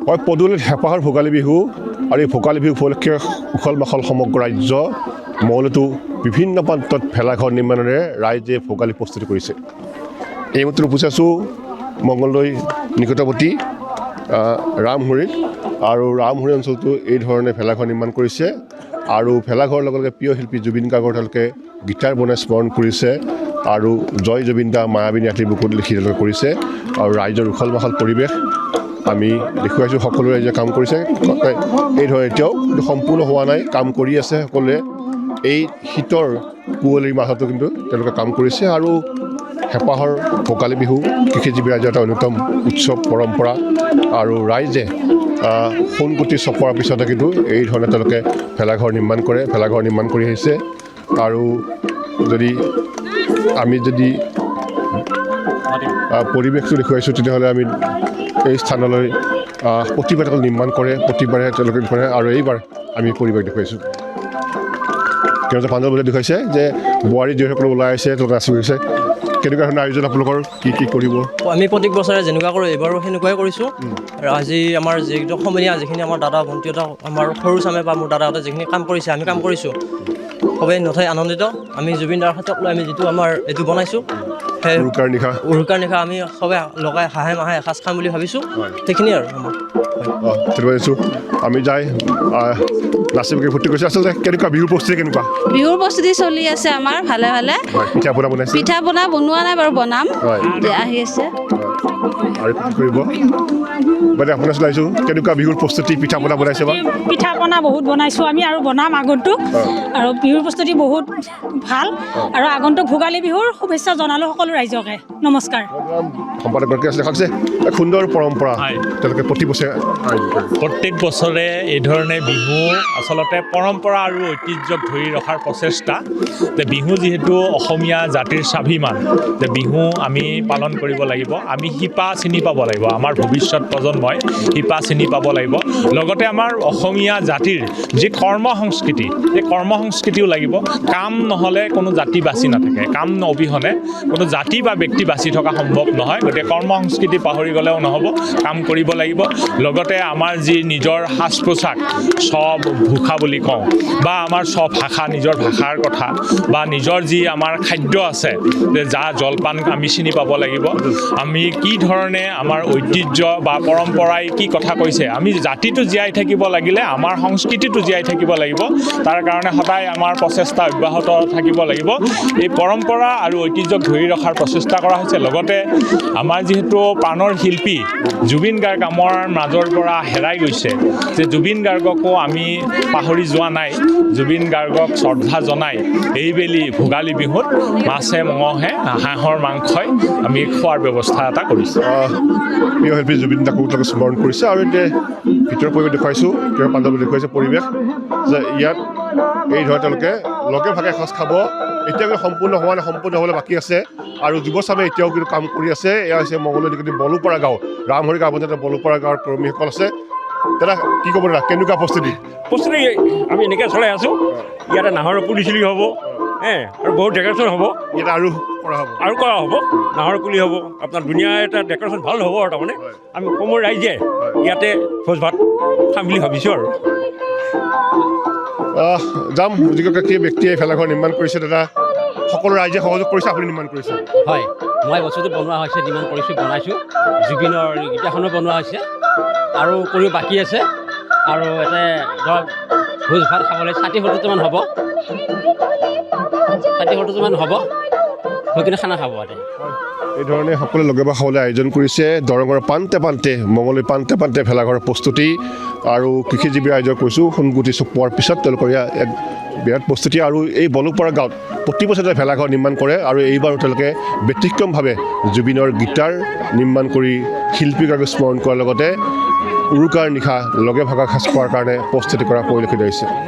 হয় পদূলিত হেঁপাহৰ ভোগালী বিহু আৰু এই ভোগালী বিহু উপলক্ষে উখল মাখল সমগ্ৰ ৰাজ্য মঙলদৈতো বিভিন্ন প্ৰান্তত ভেলাঘৰ নিৰ্মাণেৰে ৰাইজে ভোগালী প্ৰস্তুতি কৰিছে। এইমাত্ৰ উপস্থিত আছোঁ মঙলদৈ নিকটৱৰ্তী ৰামহুৰিত আৰু ৰামহুৰি অঞ্চলটো এই ধৰণে ভেলাঘৰ নিৰ্মাণ কৰিছে আৰু ভেলাঘৰৰ লগে লগে প্ৰিয় শিল্পী জুবিন গাৰ্গৰ তেওঁলোকে গীটাৰ বনাই স্মৰণ কৰিছে আৰু জয় জুবিন দা মায়াবিনী আঁতিৰ বুকুত লিখি তেওঁলোকে কৰিছে আৰু ৰাইজৰ উখল মাখল পৰিৱেশ আমি দেখুৱাইছোঁ। সকলো ৰাইজে কাম কৰিছে এই ধৰণে এতিয়াও কিন্তু সম্পূৰ্ণ হোৱা নাই, কাম কৰি আছে সকলোৱে। এই শীতৰ কুঁৱলীৰ মাজতো কিন্তু তেওঁলোকে কাম কৰিছে আৰু হেঁপাহৰ ভোগালী বিহু কৃষিজীৱী ৰাইজৰ এটা অন্যতম উৎসৱ পৰম্পৰা আৰু ৰাইজে সোণগুটি চপোৱাৰ পিছতে কিন্তু এই ধৰণে তেওঁলোকে ভেলাঘৰ নিৰ্মাণ কৰে, ভেলাঘৰ নিৰ্মাণ কৰি আহিছে। আৰু আমি যদি পৰিৱেশটো দেখুৱাইছোঁ তেতিয়াহ'লে আমি এই স্থানলৈ প্ৰতিবাৰে নিৰ্মাণ কৰে, প্ৰতিবাৰে তেওঁলোকে কৰে আৰু এইবাৰ আমি পৰিৱেশ দেখুৱাইছোঁ। তেওঁ যে পাঞ্জাৱলৈ দেখুৱাইছে যে বোৱাৰী যিসকলে ওলাই আহিছে তেওঁলোকে নাচি গৈছে। কেনেকুৱা ধৰণৰ আয়োজন আপোনালোকৰ কি কৰিব? আমি প্ৰত্যেক বছৰে যেনেকুৱা কৰোঁ এইবাৰো সেনেকুৱাই কৰিছোঁ। আৰু আজি আমাৰ যিটো সমনীয়া যিখিনি আমাৰ দাদা ভণ্টিহঁতক আমাৰ সৰু চামে বা মোৰ দাদাহঁতে যিখিনি কাম কৰিছে আমি কাম কৰিছোঁ সবেই নথৈ আনন্দিত। আমি জুবিন দাৰ ক্ষেত্ৰক লৈ আমি যিটো আমাৰ এইটো বনাইছোঁ সেই উৰুকাৰ নিশা আমি সবে লগাই হাঁহে মাহে এসাঁজ খাম বুলি ভাবিছোঁ। সেইখিনিয়ে আৰু আমাৰ আমি যাই নাচিবকে ফূৰ্তি কৰিছোঁ। আচলতে কেনেকুৱা বিহুৰ প্ৰস্তুতি কেনেকুৱা? বিহুৰ প্ৰস্তুতি চলি আছে আমাৰ ভালে ভালে। পিঠা পনা বনোৱা নাই বাৰু, বনাম আহি আছে। আৰু কি কৰিব মানে আপোনাৰ চলাইছোঁ কেনেকুৱা বিহুৰ প্ৰস্তুতি? পিঠা পনা বনাইছে বা? পিঠা পনা বহুত বনাইছোঁ আমি আৰু বনাম আগন্তুক। আৰু বিহুৰ প্ৰস্তুতি বহুত ভাল আৰু আগন্তুক ভোগালী বিহুৰ শুভেচ্ছা জনালোঁ সকলো ৰাইজকে। নমস্কাৰ। সম্পাদকগৰাকী আছিলে খাকছে এক সুন্দৰ পৰম্পৰা তেওঁলোকে প্ৰত্যেক বছৰে এই ধৰণে বিহু আচলতে পৰম্পৰা আৰু ঐতিহ্যক ধৰি ৰখাৰ প্ৰচেষ্টা। যে বিহু যিহেতু অসমীয়া জাতিৰ স্বাভিমান, যে বিহু আমি পালন কৰিব লাগিব, আমি শিপা চিনি পাব লাগিব, আমাৰ ভৱিষ্যত প্ৰজন্মই শিপা চিনি পাব লাগিব। লগতে আমাৰ অসমীয়া জাতিৰ যি কৰ্ম সংস্কৃতি, সেই কৰ্ম সংস্কৃতিও লাগিব। কাম নহ'লে কোনো জাতি বাচি নাথাকে, কাম অবিহনে কোনো জাতি বা ব্যক্তি বাচি থকা সম্ভৱ নহয়। গতিকে কৰ্ম সংস্কৃতি পাহৰি গ'লেও নহ'ব, কাম কৰিব লাগিব। লগতে আমাৰ যি নিজৰ সাজ পোছাক স্বভাষা বুলি কওঁ বা আমাৰ স্বভাষা, নিজৰ ভাষাৰ কথা বা নিজৰ যি আমাৰ খাদ্য আছে, যে জা জলপান আমি চিনি পাব লাগিব। আমি কি ধৰণে আমাৰ ঐতিহ্য বা পৰম্পৰাই কি কথা কৈছে, আমি জাতিটো জীয়াই থাকিব লাগিলে আমাৰ সংস্কৃতিটো জীয়াই থাকিব লাগিব। তাৰ কাৰণে সদায় আমাৰ প্ৰচেষ্টা অব্যাহত থাকিব লাগিব। এই পৰম্পৰা আৰু ঐতিহ্যক ধৰি ৰখাৰ প্ৰচেষ্টা কৰা হৈছে। লগতে আমাৰ যিহেতু প্ৰাণৰ শিল্পী জুবিন গাৰ্গ আমাৰ মাজৰ পৰা হেৰাই গৈছে, যে জুবিন গাৰ্গকো আমি পাহৰি যোৱা নাই। জুবিন গাৰ্গক শ্ৰদ্ধা জনাই এইবেলি ভোগালী বিহুত মাছে মঙহে হাঁহৰ মাংসই আমি খোৱাৰ ব্যৱস্থা এটা কৰিছোঁ। প্ৰিয় শিল্পী জুবিন দাক তেওঁলোকে স্মৰণ কৰিছে আৰু এতিয়া ভিতৰৰ পৰিৱেশ দেখুৱাইছোঁ, তেওঁৰ পাঞ্জাৱত দেখুৱাইছে পৰিৱেশ যে ইয়াত এই ধৰণে তেওঁলোকে লগে ভাগে এসাঁজ খাব। এতিয়াও কিন্তু সম্পূৰ্ণ হোৱা নাই, সম্পূৰ্ণ হ'বলৈ বাকী আছে আৰু যুৱচামে এতিয়াও কিন্তু কাম কৰি আছে। এয়া হৈছে মঙলদৈ নিকটৱৰ্তী বলোপাৰা গাঁও, ৰামহুৰি গাঁও পঞ্চায়তৰ বলোপাৰা গাঁৱৰ কৰ্মীসকল আছে। দাদা কি ক'ব দাদা, কেনেকুৱা প্ৰস্তুতি? আমি এনেকৈ চলাই আছোঁ। ইয়াতে নাহৰ পুলি চুলি হ'ব আৰু বহুত ডেকৰেশ্যন হ'ব। ইয়াতে আৰু কৰা হ'ব নাহৰ পুলি হ'ব, আপোনাৰ ধুনীয়া এটা ডেকৰেশ্যন ভাল হ'ব। আৰু তাৰমানে আমি অসমৰ ৰাইজে ইয়াতে ভোজ ভাত খাম বুলি ভাবিছোঁ। আৰু যাম যিগৰাকী ব্যক্তিয়ে ভেলাঘৰ নিৰ্মাণ কৰিছে, দাদা সকলো ৰাইজে সহযোগ কৰিছে, আপুনি নিৰ্মাণ কৰিছে? হয়, মই বস্তুটো বনোৱা হৈছে, নিৰ্মাণ বনাইছোঁ। জুবিনৰ গীটাৰখনো বনোৱা হৈছে আৰু কৰিও বাকী আছে। আৰু ইয়াতে ধৰক ভোজ ভাত খাবলৈ 60-70মান হ'ব, 60-70মান হ'ব, হৈ কিনে খানা খাব ইয়াতে। এই ধৰণে সকলোৱে লগে ভাগে খাবলৈ আয়োজন কৰিছে। দৰঙৰ প্ৰান্তে প্ৰান্তে, মঙলদৈ প্ৰান্তে প্ৰান্তে ভেলাঘৰৰ প্ৰস্তুতি আৰু কৃষিজীৱী ৰাইজৰ কৈছোঁ সোণগুটি চপোৱাৰ পিছত তেওঁলোকৰ এক বিৰাট প্ৰস্তুতি। আৰু এই বলোপাৰা গাঁৱত প্ৰতি বছৰে ভেলাঘৰ নিৰ্মাণ কৰে আৰু এইবাৰো তেওঁলোকে ব্যতিক্ৰমভাৱে জুবিনৰ গীটাৰ নিৰ্মাণ কৰি শিল্পীগৰাকীক স্মৰণ কৰাৰ লগতে উৰুকাৰ নিশা লগে ভাগে সাজ খোৱাৰ কাৰণে প্ৰস্তুতি কৰা পৰিলক্ষিত হৈছে।